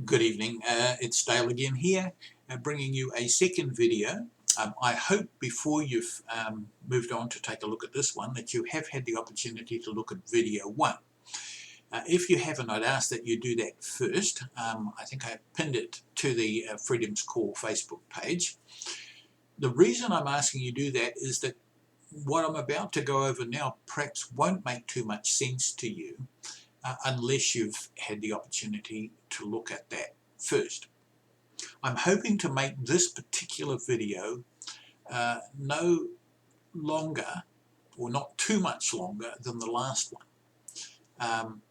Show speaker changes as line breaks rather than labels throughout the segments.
Good evening, it's Dale again here, bringing you a second video. I hope before you've moved on to take a look at this one that you have had the opportunity to look at video 1. If you haven't, I'd ask that you do that first. I think I pinned it to the Freedom's Call Facebook page. The reason I'm asking you to do that is that what I'm about to go over now perhaps won't make too much sense to you unless you've had the opportunity to look at that first. I'm hoping to make this particular video no longer, or not too much longer than the last one,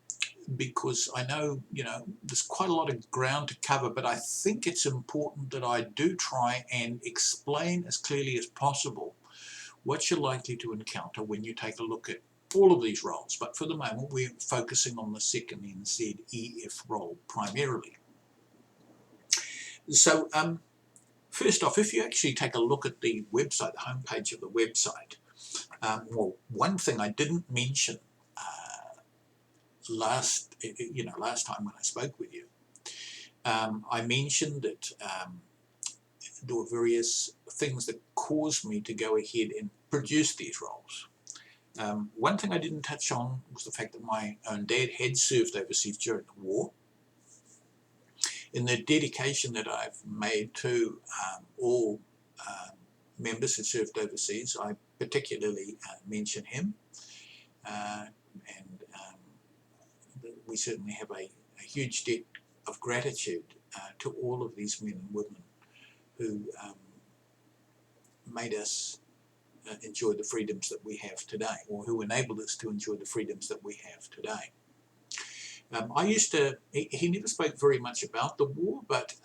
because I know, there's quite a lot of ground to cover, but I think it's important that I do try and explain as clearly as possible what you're likely to encounter when you take a look at all of these roles. But for the moment, we're focusing on the second N.Z.E.F role primarily. So first off, if you actually take a look at the website, the homepage of the website, well, one thing I didn't mention last time when I spoke with you, I mentioned that there were various things that caused me to go ahead and produce these roles. One thing I didn't touch on was the fact that my own dad had served overseas during the war. In the dedication that I've made to all members who served overseas, I particularly mention him, and we certainly have a huge debt of gratitude to all of these men and women who made us enjoy the freedoms that we have today, or who enabled us to enjoy the freedoms that we have today. I used to, he never spoke very much about the war, but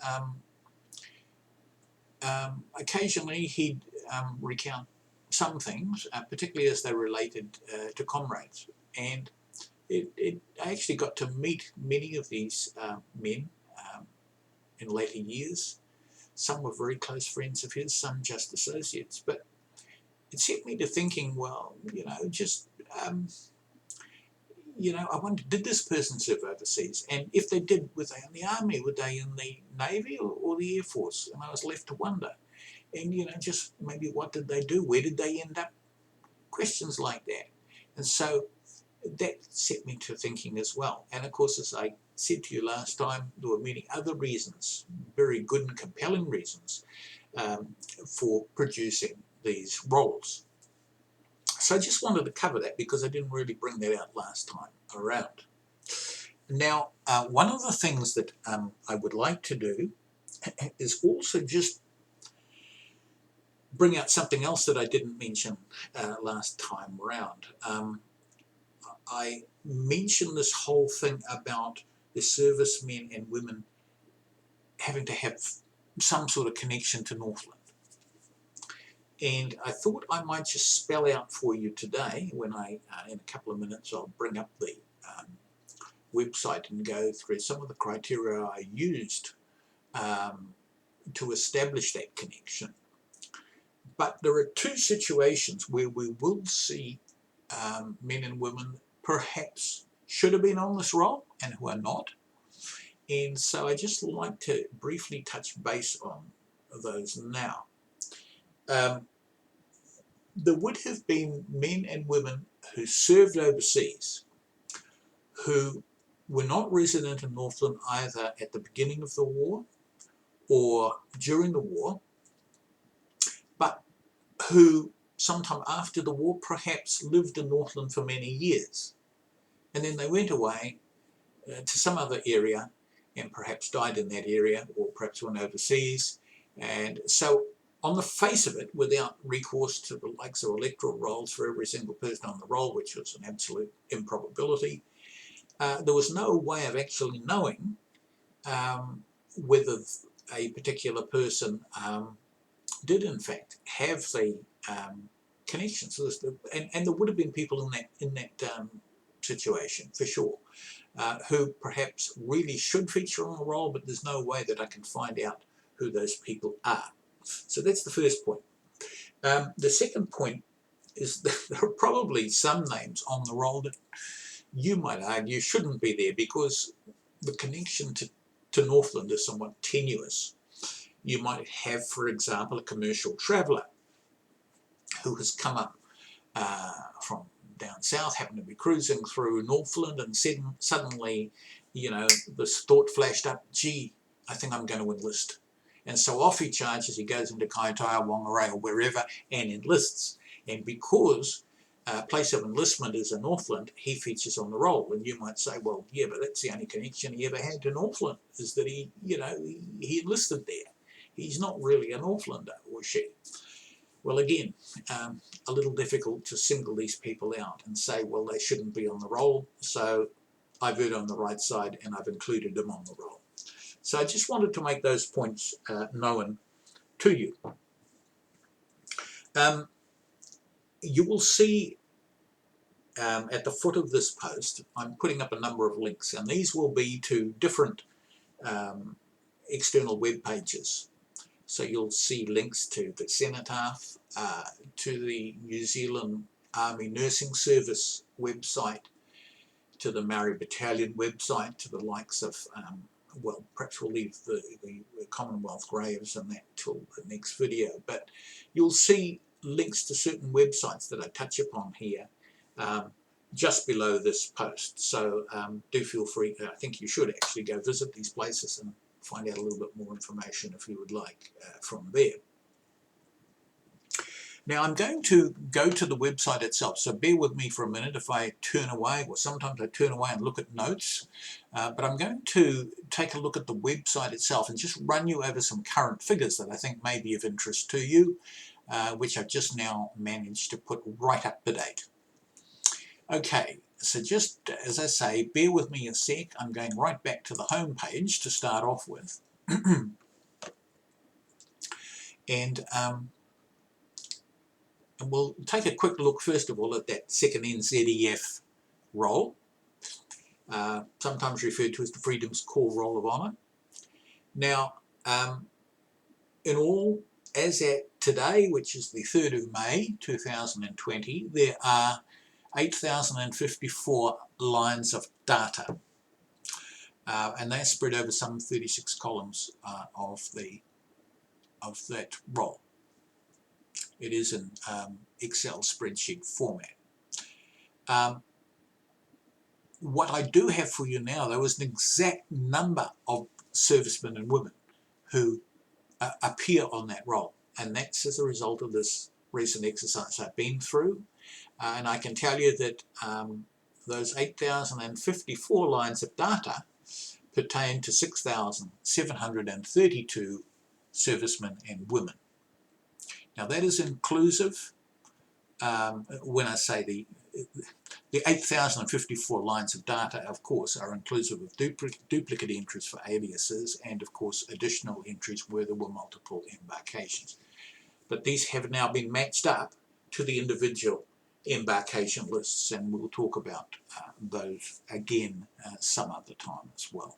occasionally he'd recount some things, particularly as they related to comrades. And I actually got to meet many of these men in later years. Some were very close friends of his, some just associates. But it set me to thinking, well, I wondered, did this person serve overseas? And if they did, were they in the army? Were they in the Navy or the Air Force? And I was left to wonder. And, just maybe what did they do? Where did they end up? Questions like that. And so that set me to thinking as well. And of course, as I said to you last time, there were many other reasons, very good and compelling reasons, for producing these roles. So I just wanted to cover that because I didn't really bring that out last time around. Now, one of the things that I would like to do is also just bring out something else that I didn't mention last time around. I mentioned this whole thing about the servicemen and women having to have some sort of connection to Northland. And I thought I might just spell out for you today, when in a couple of minutes, I'll bring up the website and go through some of the criteria I used to establish that connection. But there are two situations where we will see men and women perhaps should have been on this role and who are not. And so I just like to briefly touch base on those now. There would have been men and women who served overseas who were not resident in Northland either at the beginning of the war or during the war, but who sometime after the war perhaps lived in Northland for many years. And then they went away to some other area and perhaps died in that area, or perhaps went overseas. And so on the face of it, without recourse to the likes of electoral rolls for every single person on the roll, which was an absolute improbability, there was no way of actually knowing whether a particular person did in fact have the connection. So and there would have been people in that situation for sure, who perhaps really should feature on the roll, but there's no way that I can find out who those people are. So that's the first point. The second point is that there are probably some names on the roll that you might argue shouldn't be there because the connection to to Northland is somewhat tenuous. You might have, for example, a commercial traveller who has come up from down south, happened to be cruising through Northland, and suddenly, you know, this thought flashed up, gee, I think I'm going to enlist. And so off he charges, he goes into Kaitaia, Whangarei, or wherever, and enlists. And because place of enlistment is in Northland, he features on the roll. And you might say, well, yeah, but that's the only connection he ever had to Northland, is that he, you know, he enlisted there. He's not really a Northlander, or she. Well, again, a little difficult to single these people out and say, well, they shouldn't be on the roll. So I've erred on the right side and I've included them on the roll. So I just wanted to make those points known to you. You will see at the foot of this post, I'm putting up a number of links, and these will be to different external web pages. So you'll see links to the N.Z.E.F, to the New Zealand Army Nursing Service website, to the Maori Battalion website, to the likes of, well, perhaps we'll leave the Commonwealth Graves and that till the next video, but you'll see links to certain websites that I touch upon here just below this post. So do feel free, I think you should actually go visit these places and find out a little bit more information if you would like from there. Now I'm going to go to the website itself, so bear with me for a minute if I turn away, or sometimes I turn away and look at notes, but I'm going to take a look at the website itself and just run you over some current figures that I think may be of interest to you, which I've just now managed to put right up to date. Okay, so just as I say, bear with me a sec. I'm going right back to the home page to start off with. And we'll take a quick look first of all at that second N.Z.E.F role, sometimes referred to as the Freedom's Call Roll of Honour. Now, in all, as at today, which is the 3rd of May 2020, there are 8,054 lines of data, and they're spread over some 36 columns of that roll. It is in Excel spreadsheet format. What I do have for you now, though, is an exact number of servicemen and women who appear on that roll, and that's as a result of this recent exercise I've been through. And I can tell you that those 8,054 lines of data pertain to 6,732 servicemen and women. Now that is inclusive, when I say the 8,054 lines of data, of course, are inclusive of duplicate entries for aliases and, of course, additional entries where there were multiple embarkations. But these have now been matched up to the individual embarkation lists, and we'll talk about those again some other time as well.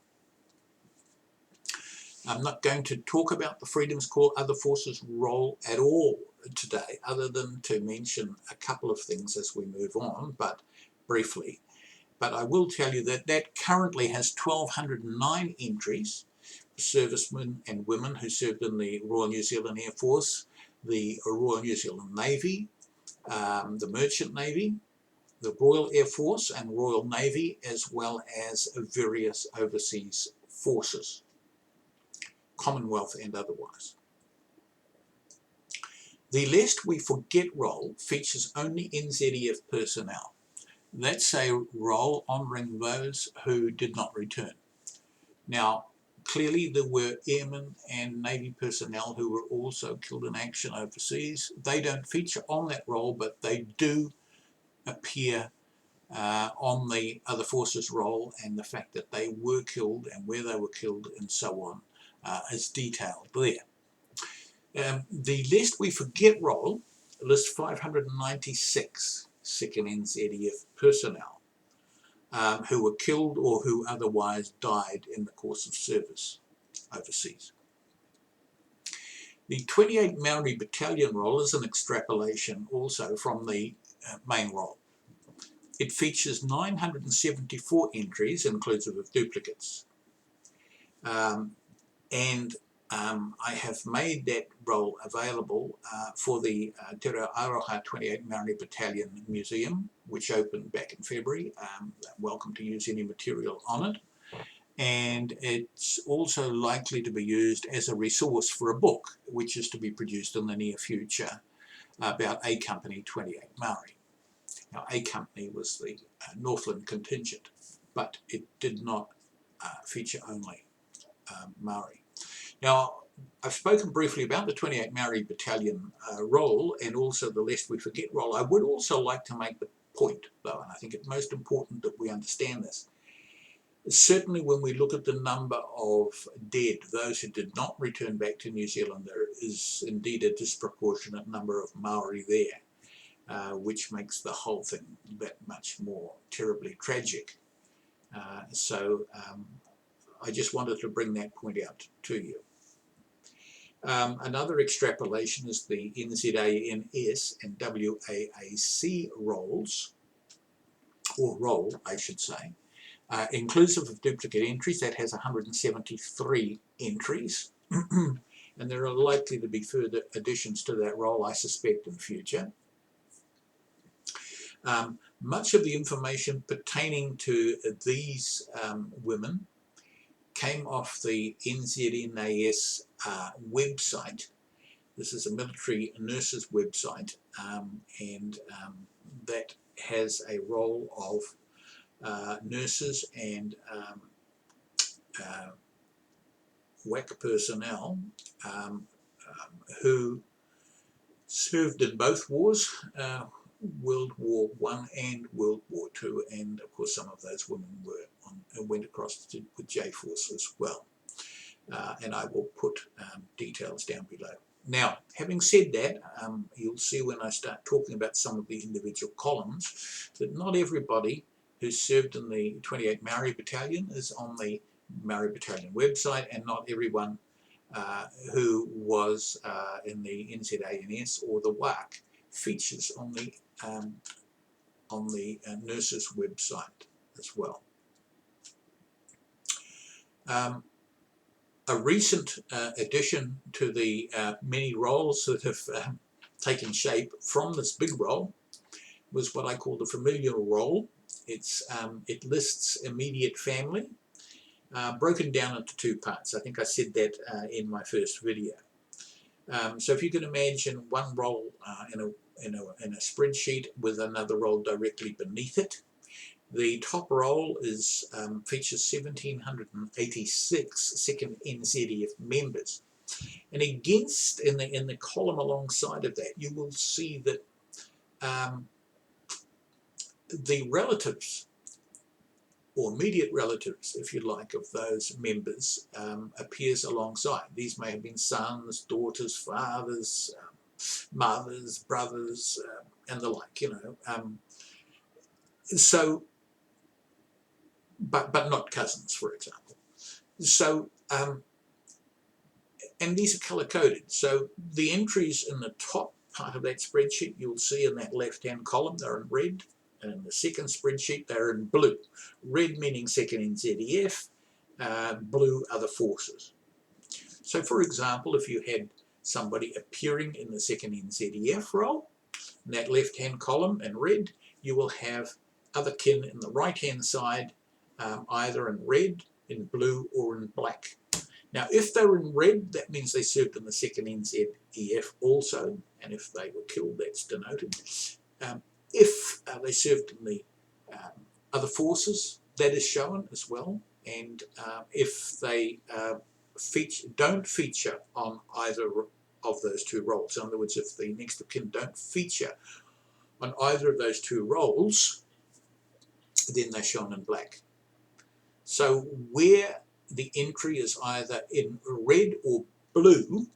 I'm not going to talk about the Freedom's Call Other Forces role at all today, other than to mention a couple of things as we move on, but briefly. But I will tell you that that currently has 1,209 entries for servicemen and women who served in the Royal New Zealand Air Force, the Royal New Zealand Navy, the Merchant Navy, the Royal Air Force and Royal Navy, as well as various overseas forces, Commonwealth and otherwise. The Lest We Forget role features only N.Z.E.F personnel. That's a role honouring those who did not return. Now, clearly there were airmen and Navy personnel who were also killed in action overseas. They don't feature on that role, but they do appear on the other forces role, and the fact that they were killed and where they were killed and so on is detailed there. The Lest We Forget role lists 596 second N.Z.E.F personnel who were killed or who otherwise died in the course of service overseas. The 28 Maori Battalion role is an extrapolation also from the main role. It features 974 entries inclusive of duplicates. And I have made that role available for the Te Aroha 28 Maori Battalion Museum, which opened back in February. Welcome to use any material on it. And it's also likely to be used as a resource for a book, which is to be produced in the near future about A Company 28 Maori. Now, A Company was the Northland contingent, but it did not feature only Maori. Now, I've spoken briefly about the 28 Maori Battalion role and also the Lest We Forget role. I would also like to make the point, though, and I think it's most important that we understand this. Certainly when we look at the number of dead, those who did not return back to New Zealand, there is indeed a disproportionate number of Maori there, which makes the whole thing that much more terribly tragic. So I just wanted to bring that point out to you. Another extrapolation is the N.Z.E.F and WAAC roles, or role, I should say. Inclusive of duplicate entries, that has 173 entries. And there are likely to be further additions to that role, I suspect, in future. Much of the information pertaining to these women came off the N.Z.E.F website. This is a military nurses website, and that has a role of nurses and WAC personnel who served in both wars, World War I and World War II, and of course some of those women went across with J-Force as well. And I will put details down below. Now, having said that, you'll see when I start talking about some of the individual columns that not everybody who served in the 28 Maori Battalion is on the Maori Battalion website, and not everyone who was in the N.Z.E.F or the WAC features on the nurses website as well. A recent addition to the many roles that have taken shape from this big role was what I call the familial role. It lists immediate family, broken down into two parts. I think I said that in my first video. So if you can imagine one role in a spreadsheet with another role directly beneath it, the top roll features 1,786 second N.Z.E.F members, and against in the column alongside of that, you will see that the relatives, or immediate relatives, if you like, of those members appears alongside. These may have been sons, daughters, fathers, mothers, brothers, and the like. So. But not cousins, for example. So, and these are color-coded. So the entries in the top part of that spreadsheet, you'll see in that left-hand column, they're in red. And in the second spreadsheet, they're in blue. Red meaning second N.Z.E.F, blue other forces. So, for example, if you had somebody appearing in the second N.Z.E.F role, in that left-hand column in red, you will have other kin in the right-hand side, either in red, in blue, or in black. Now, if they're in red, that means they served in the second N.Z.E.F also, and if they were killed, that's denoted. If they served in the other forces, that is shown as well, and if they don't feature on either of those two roles, in other words, if the next of kin don't feature on either of those two roles, then they're shown in black. So where the entry is either in red or blue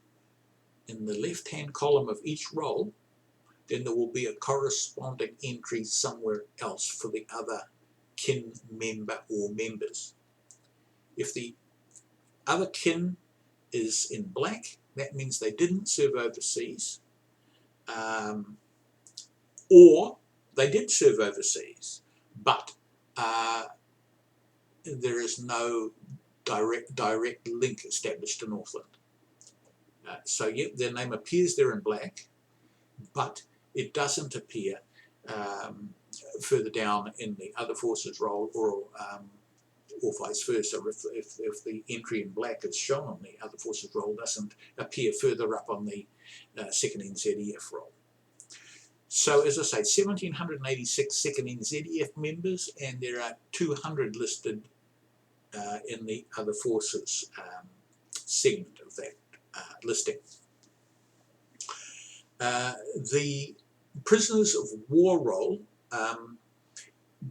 in the left-hand column of each role, then there will be a corresponding entry somewhere else for the other kin member or members. If the other kin is in black, that means they didn't serve overseas, or they did serve overseas, but there is no direct link established to Northland. So yep, their name appears there in black, but it doesn't appear further down in the other forces roll, or vice versa. If the entry in black is shown on the other forces roll, doesn't appear further up on the second N.Z.E.F roll. So as I say, 1,786 second N.Z.E.F members, and there are 200 listed in the other forces segment of that listing. The prisoners of war roll,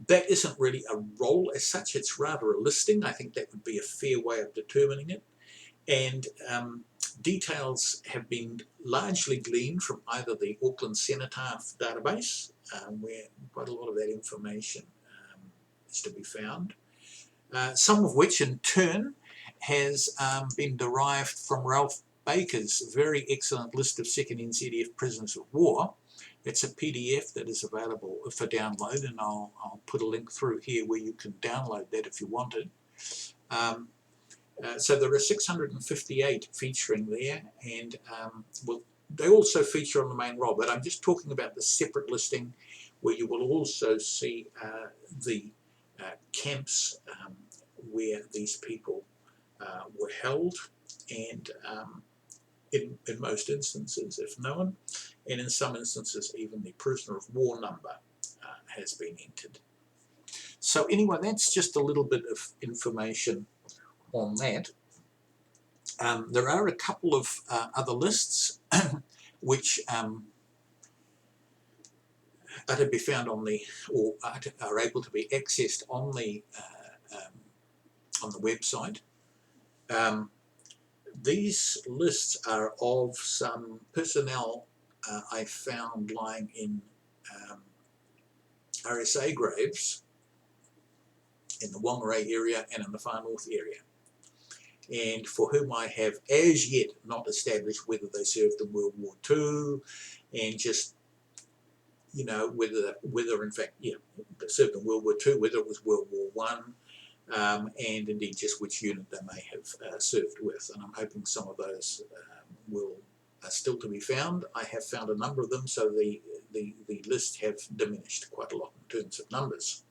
that isn't really a roll as such, it's rather a listing. I think that would be a fair way of determining it. And details have been largely gleaned from either the Auckland Cenotaph database, where quite a lot of that information is to be found, some of which in turn has been derived from Ralph Baker's very excellent list of second N.Z.E.F prisoners of war. It's a PDF that is available for download, and I'll put a link through here where you can download that if you wanted. So there are 658 featuring there, and well, they also feature on the main roll, but I'm just talking about the separate listing where you will also see the camps where these people were held, and in most instances, if known, and in some instances even the prisoner of war number has been entered. So anyway, that's just a little bit of information on that. There are a couple of other lists which are to be found on the, or are able to be accessed on the website. These lists are of some personnel I found lying in RSA graves in the Whangarei area and in the Far North area, and for whom I have as yet not established whether they served in World War II, and just, you know, whether in fact, yeah, they served in World War II, whether it was World War I, and indeed just which unit they may have served with. And I'm hoping some of those are still to be found. I have found a number of them, so the list have diminished quite a lot in terms of numbers.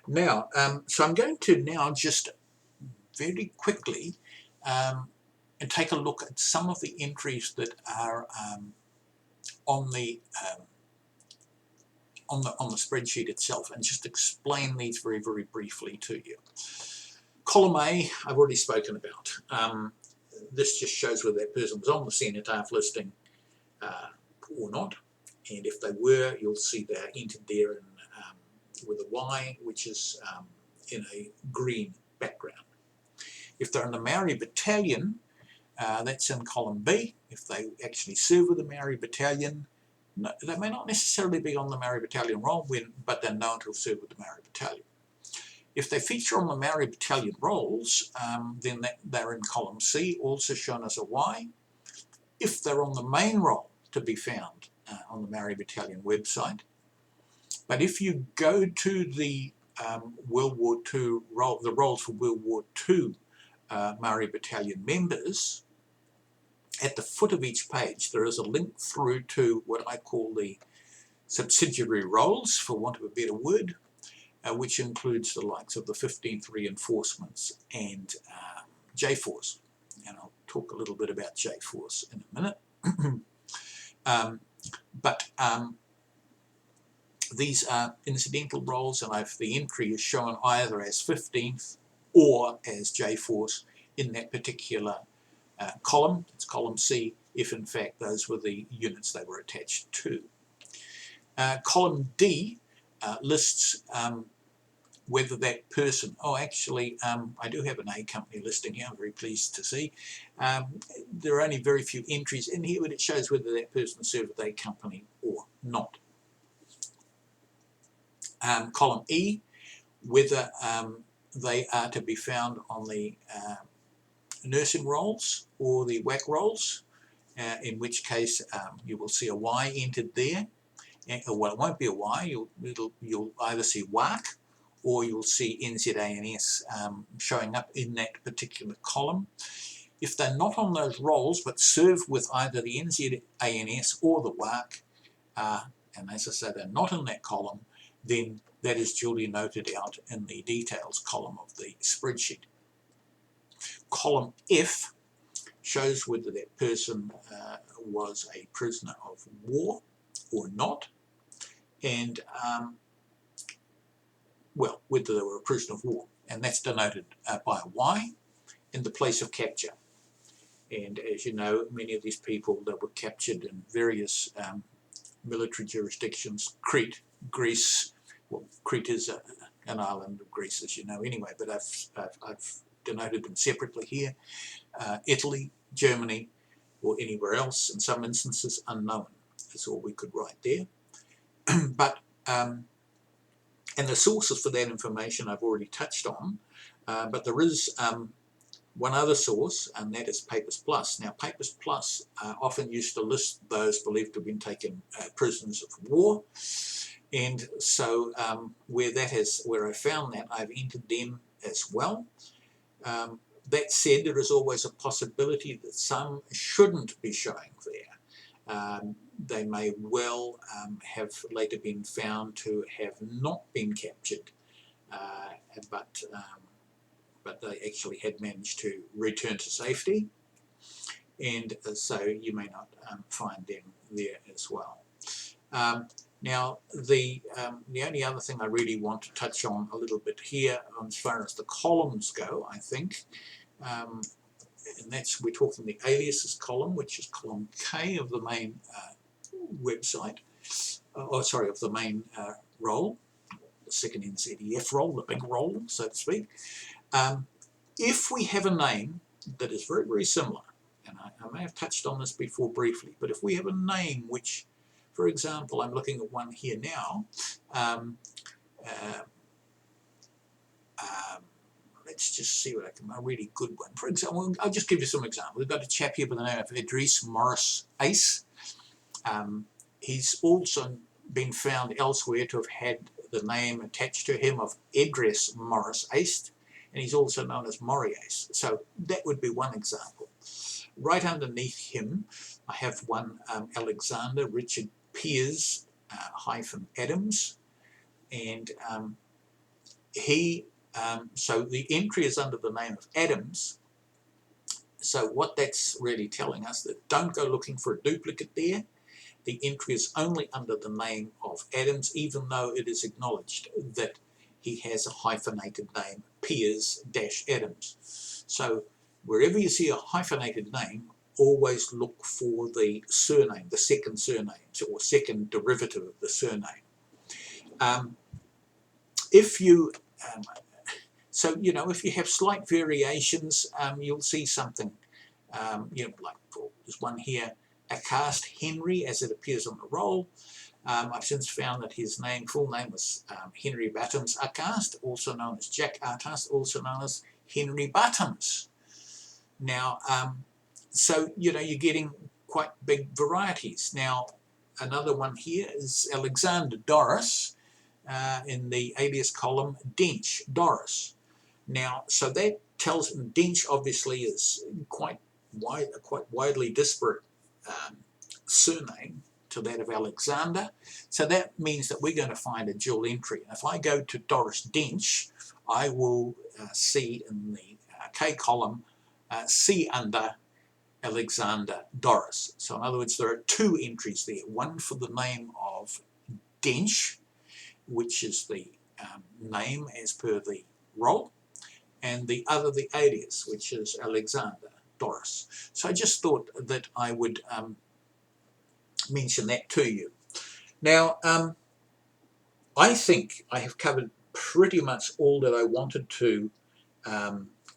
Now, so I'm going to now just very quickly and take a look at some of the entries that are on the spreadsheet itself, and just explain these very, very briefly to you. Column A, I've already spoken about. This just shows whether that person was on the Cenotaph listing or not, and if they were, you'll see they're entered there in, with a Y, which is in a green background. If they're in the Maori Battalion, that's in column B. If they actually serve with the Maori Battalion, no, they may not necessarily be on the Maori Battalion roll, but they're known to have served with the Maori Battalion. If they feature on the Maori Battalion rolls, then they're in column C, also shown as a Y. If they're on the main roll, to be found on the Maori Battalion website. But if you go to the World War II roll, the rolls for World War II Maori Battalion members, at the foot of each page there is a link through to what I call the subsidiary rolls, for want of a better word, which includes the likes of the 15th Reinforcements and J-Force. And I'll talk a little bit about J-Force in a minute. These are incidental rolls, and the entry is shown either as 15th or as J-Force in that particular column. It's column C, if in fact those were the units they were attached to. Column D lists whether that person, actually I do have an A company listing here, I'm very pleased to see. There are only very few entries in here, but it shows whether that person served with A company or not. Column E, whether they are to be found on the nursing rolls or the WAC rolls, in which case you will see a Y entered there. Well, it won't be a Y, you'll either see WAC or you'll see N.Z.E.F showing up in that particular column. If they're not on those roles but serve with either the N.Z.E.F or the WARC, and as I say, they're not in that column, then that is duly noted out in the details column of the spreadsheet. Column F shows whether that person was a prisoner of war or not, and well, whether they were a prisoner of war, and that's denoted by a Y in the place of capture. And as you know, many of these people that were captured in various military jurisdictions, Crete, Greece, well, Crete is an island of Greece, as you know anyway, but I've denoted them separately here, Italy, Germany, or anywhere else, in some instances unknown, is all we could write there. But and the sources for that information I've already touched on, but there is one other source, and that is Papers Plus. Now, Papers Plus often used to list those believed to have been taken prisoners of war, and so where I found that, I've entered them as well. That said, there is always a possibility that some shouldn't be showing there. They may well have later been found to have not been captured, but they actually had managed to return to safety, and so you may not find them there as well. Now, the only other thing I really want to touch on a little bit here, as far as the columns go, I think, and that's, we're talking the aliases column, which is column K of the main website, of the main role, the second N.Z.E.F role, the big role, so to speak. If we have a name that is very, very similar, and I may have touched on this before briefly, but if we have a name which, for example, I'm looking at one here now, let's just see what a really good one. For example, I'll just give you some examples. We've got a chap here by the name of Idris Morris Ace. He's also been found elsewhere to have had the name attached to him of Idris Morris Ace, and he's also known as Mori Ace. So that would be one example. Right underneath him, I have one Alexander Richard Piers Adams, and so the entry is under the name of Adams. So what that's really telling us, that don't go looking for a duplicate there. The entry is only under the name of Adams, even though it is acknowledged that he has a hyphenated name, Piers-Adams. So wherever you see a hyphenated name, always look for the surname, the second surname, or second derivative of the surname. If you if you have slight variations, you'll see something, like there's one here, Acast Henry, as it appears on the roll. I've since found that his full name was Henry Battens Acast, also known as Jack Artast, also known as Henry Battens. Now, so you're getting quite big varieties. Now, another one here is Alexander Doris, in the alias column, Dench Doris. Now, so that tells him Dench obviously is quite widely disparate surname to that of Alexander. So that means that we're going to find a dual entry. And if I go to Doris Dench, I will see in the K column, C under Alexander Doris. So in other words, there are two entries there. One for the name of Dench, which is the name as per the roll, and the other the alias, which is Alexander Doris. So I just thought that I would mention that to you. Now, I think I have covered pretty much all that I wanted to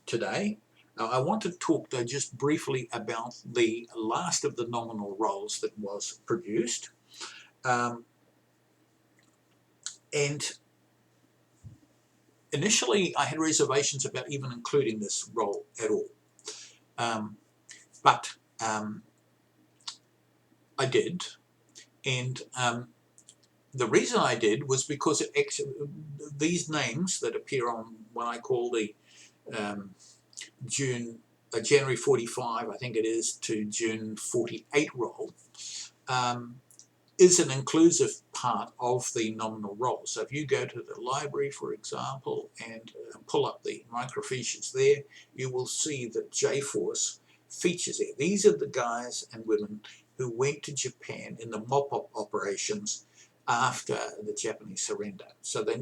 today. I want to talk, though, just briefly about the last of the nominal roles that was produced. And initially, I had reservations about even including this role at all. But I did. And the reason I did was because it actually, these names that appear on what I call the um, January 45, I think it is, to June 48 roll, is an inclusive part of the nominal roll. So if you go to the library, for example, and pull up the microfiches there, you will see that J-Force features there. These are the guys and women who went to Japan in the mop-up operations after the Japanese surrender. So they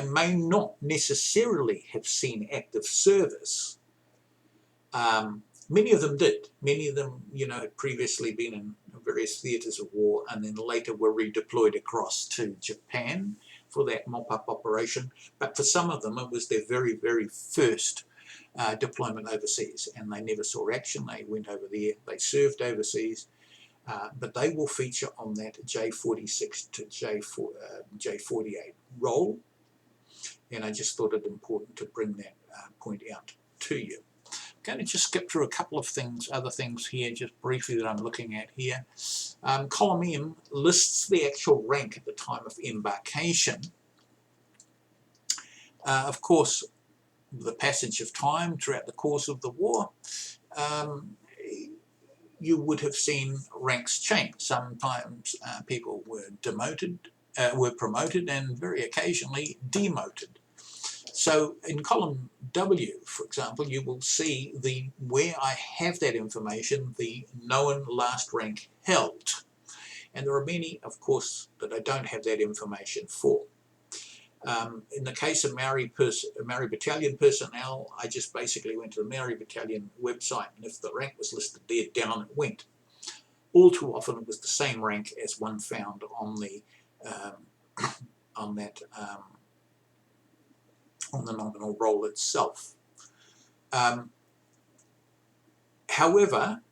may not necessarily have seen active service. Many of them did. Many of them, had previously been in various theatres of war and then later were redeployed across to Japan for that mop-up operation. But for some of them, it was their very, very first deployment overseas, and they never saw action. They went over there, they served overseas, but they will feature on that J46 to J48 roll, and I just thought it important to bring that point out to you. I'm going to just skip through a couple of other things here, just briefly, that I'm looking at here. Column M lists the actual rank at the time of embarkation. Of course, the passage of time throughout the course of the war, you would have seen ranks change. Sometimes people were were promoted, and very occasionally demoted. So in column W, for example, you will see where I have that information, the known last rank held. And there are many, of course, that I don't have that information for. In the case of Maori Battalion personnel, I just basically went to the Maori Battalion website, and if the rank was listed there, down it went. All too often it was the same rank as one found on the on the nominal roll itself. However,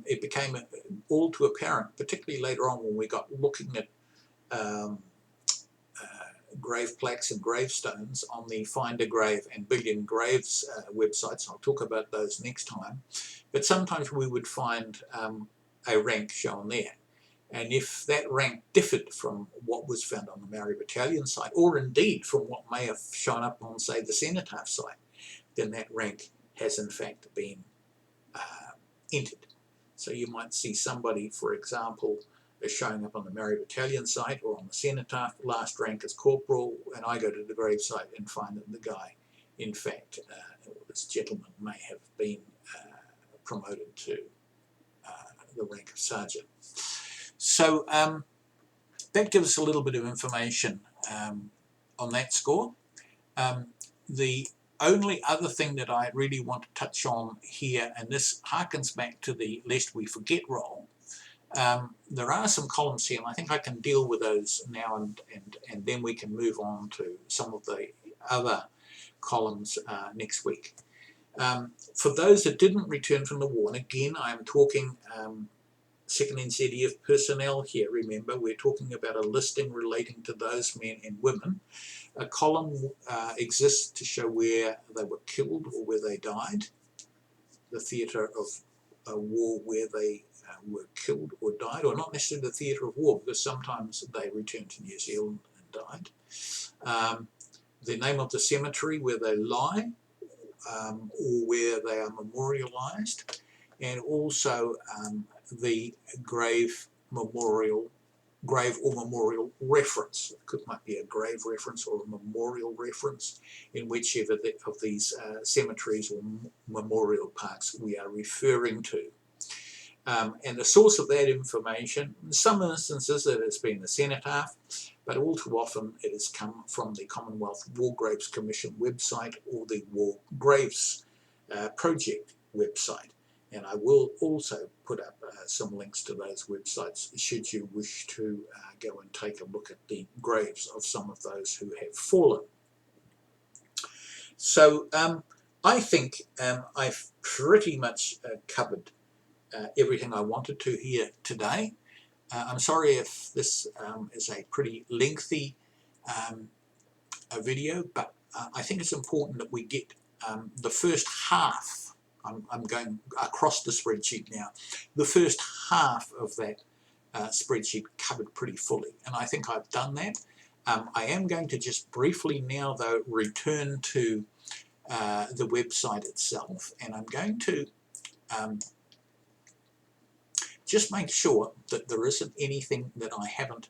it became all too apparent, particularly later on when we got looking at grave plaques and gravestones on the Find a Grave and Billion Graves websites. I'll talk about those next time. But sometimes we would find a rank shown there. And if that rank differed from what was found on the Maori Battalion site, or indeed from what may have shown up on, say, the N.Z.E.F site, then that rank has in fact been entered. So you might see somebody, for example, is showing up on the Maori Battalion site or on the N.Z.E.F, last rank as corporal, and I go to the grave site and find that the guy, in fact, this gentleman may have been promoted to the rank of sergeant. So that gives us a little bit of information on that score. The only other thing that I really want to touch on here, and this harkens back to the Lest We Forget roll, there are some columns here, and I think I can deal with those now, and then we can move on to some of the other columns next week. For those that didn't return from the war, and again I am talking 2nd N.Z.E.F personnel here, remember we're talking about a listing relating to those men and women. A column exists to show where they were killed or where they died, the theatre of war where they were killed or died, or not necessarily the theatre of war, because sometimes they returned to New Zealand and died. The name of the cemetery where they lie, or where they are memorialised, and also the grave or memorial reference. It might be a grave reference or a memorial reference in whichever of these cemeteries or memorial parks we are referring to. And the source of that information, in some instances it has been the N.Z.E.F, but all too often it has come from the Commonwealth War Graves Commission website or the War Graves Project website. And I will also put up some links to those websites should you wish to go and take a look at the graves of some of those who have fallen. So I think I've pretty much covered everything I wanted to here today. I'm sorry if this is a pretty lengthy video, but I think it's important that we get the first half. I'm going across the spreadsheet now. The first half of that spreadsheet covered pretty fully, and I think I've done that. I am going to just briefly now, though, return to the website itself, and I'm going to just make sure that there isn't anything that I haven't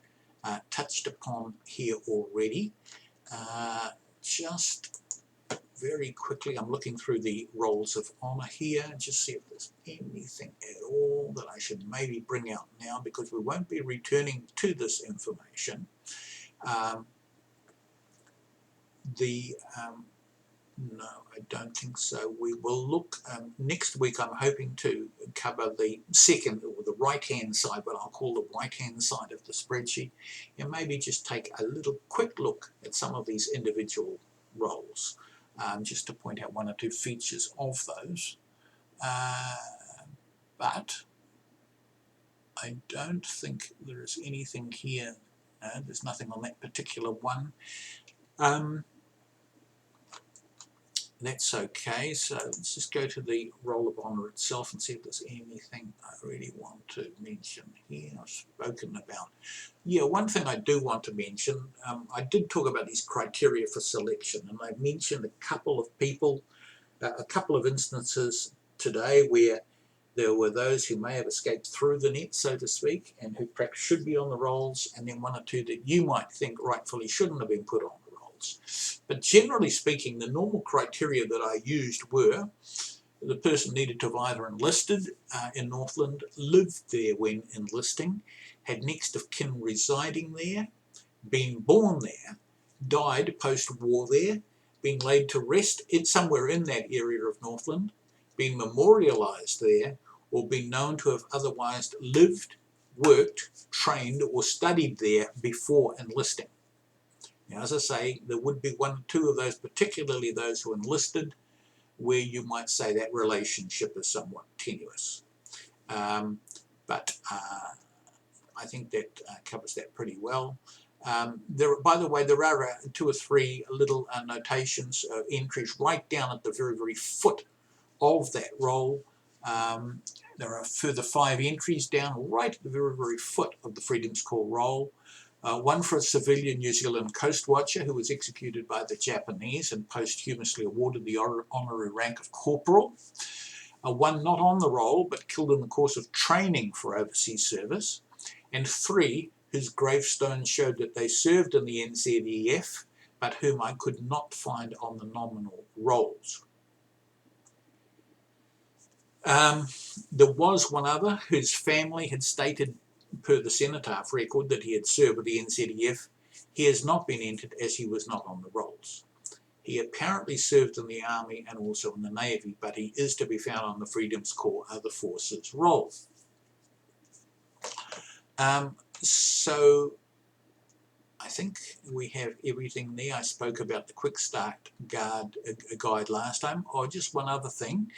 touched upon here already. Just very quickly, I'm looking through the rolls of honour here and just see if there's anything at all that I should maybe bring out now, because we won't be returning to this information. No, I don't think so. We will look next week. I'm hoping to cover the second, or the right-hand side, what I'll call the right-hand side of the spreadsheet, and maybe just take a little quick look at some of these individual roles, just to point out one or two features of those. But I don't think there is anything here. No, there's nothing on that particular one. That's okay, so let's just go to the roll of honour itself and see if there's anything I really want to mention here. I've spoken about, yeah, one thing I do want to mention, I did talk about these criteria for selection, and I mentioned a couple of people, a couple of instances today where there were those who may have escaped through the net, so to speak, and who perhaps should be on the rolls, and then one or two that you might think rightfully shouldn't have been put on the rolls. But generally speaking, the normal criteria that I used were the person needed to have either enlisted in Northland, lived there when enlisting, had next of kin residing there, been born there, died post-war there, been laid to rest somewhere in that area of Northland, been memorialised there, or been known to have otherwise lived, worked, trained, or studied there before enlisting. Now, as I say, there would be one or two of those, particularly those who enlisted, where you might say that relationship is somewhat tenuous. But I think that covers that pretty well. By the way, there are two or three little notations, entries right down at the very, very foot of that roll. There are further 5 entries down right at the very, very foot of the Freedom's Call roll. One for a civilian New Zealand coast watcher who was executed by the Japanese and posthumously awarded the honorary rank of corporal. One not on the roll but killed in the course of training for overseas service. And 3 whose gravestones showed that they served in the N.Z.E.F, but whom I could not find on the nominal rolls. There was one other whose family had stated per the cenotaph record that he had served with the N.Z.E.F. He has not been entered as he was not on the rolls. He apparently served in the Army and also in the Navy, but he is to be found on the Freedom's Corps Other Forces roll. So I think we have everything there. I spoke about the Quick Start Guide last time. Oh, just one other thing.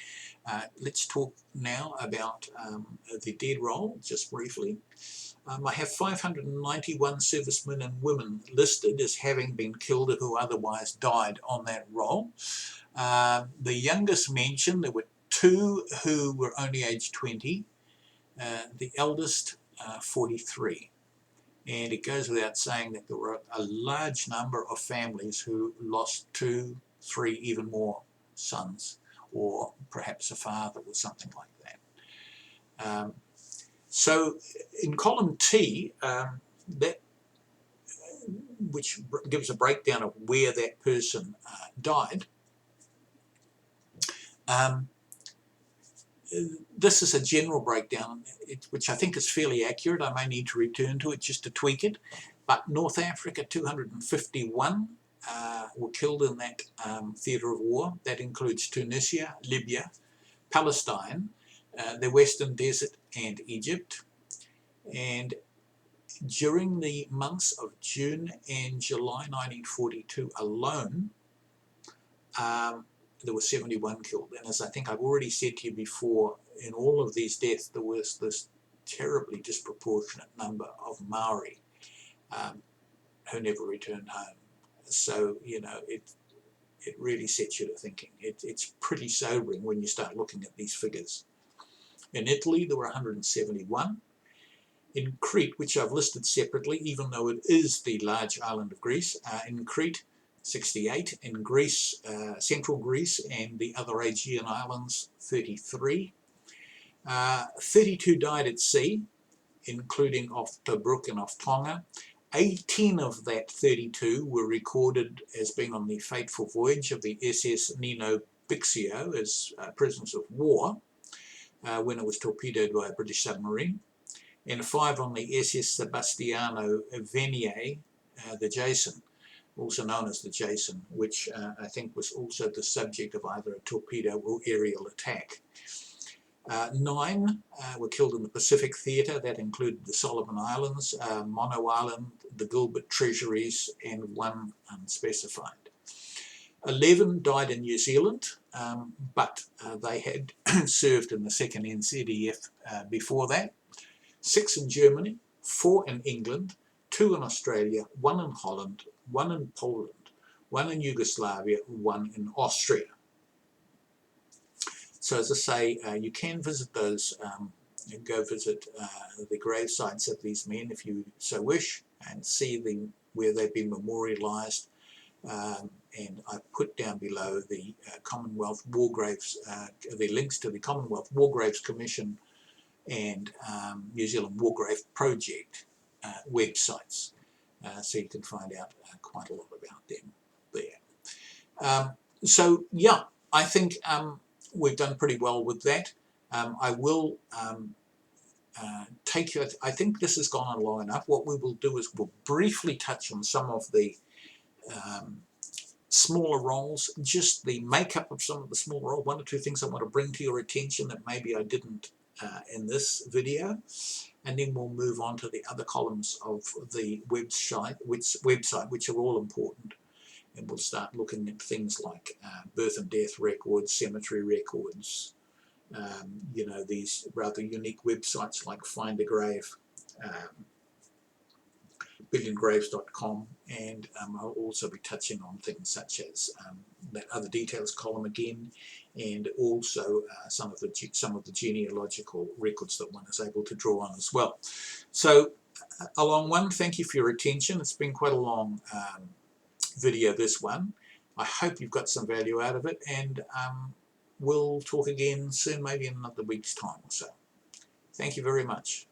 Let's talk now about the dead roll, just briefly. I have 591 servicemen and women listed as having been killed or who otherwise died on that roll. The youngest mentioned, there were 2 who were only aged 20, the eldest 43. And it goes without saying that there were a large number of families who lost 2, 3, even more sons, or perhaps a father or something like that. So in column T, that which gives a breakdown of where that person died, this is a general breakdown, which I think is fairly accurate. I may need to return to it just to tweak it. But North Africa, 251 were killed in that theatre of war. That includes Tunisia, Libya, Palestine, the Western Desert, and Egypt. And during the months of June and July 1942 alone, there were 71 killed. And as I think I've already said to you before, in all of these deaths, there was this terribly disproportionate number of Maori who never returned home. So, you know, it really sets you to thinking. It's pretty sobering when you start looking at these figures. In Italy, there were 171. In Crete, which I've listed separately, even though it is the large island of Greece, in Crete, 68, in Greece, central Greece and the other Aegean islands, 33. 32 died at sea, including off Tobruk and off Tonga. 18 of that 32 were recorded as being on the fateful voyage of the SS Nino Bixio as prisoners of war when it was torpedoed by a British submarine, and 5 on the SS Sebastiano Venier, the Jason, also known as the Jason, which I think was also the subject of either a torpedo or aerial attack. 9 were killed in the Pacific Theatre. That included the Solomon Islands, Mono Island, the Gilbert Treasuries, and 1 unspecified. 11 died in New Zealand, but they had served in the second N.Z.E.F before that. 6 in Germany, 4 in England, 2 in Australia, 1 in Holland, 1 in Poland, 1 in Yugoslavia, 1 in Austria. So as I say, you can visit those, and go visit the grave sites of these men if you so wish, and see where they've been memorialised. And I put down below the Commonwealth War Graves, the links to the Commonwealth War Graves Commission and New Zealand War Grave Project websites, so you can find out quite a lot about them there. So yeah, I think we've done pretty well with that. I will take you, I think this has gone on long enough. What we will do is we'll briefly touch on some of the smaller roles, just the makeup of some of the smaller roles, 1 or 2 things I want to bring to your attention that maybe I didn't in this video, and then we'll move on to the other columns of the website, which are all important, and we'll start looking at things like birth and death records, cemetery records, you know, these rather unique websites like Find a Grave, billiongraves.com, and I'll also be touching on things such as that other details column again, and also some of the genealogical records that one is able to draw on as well. So a long one. Thank you for your attention. It's been quite a long video, this one. I hope you've got some value out of it, and we'll talk again soon, maybe in another week's time or so. Thank you very much.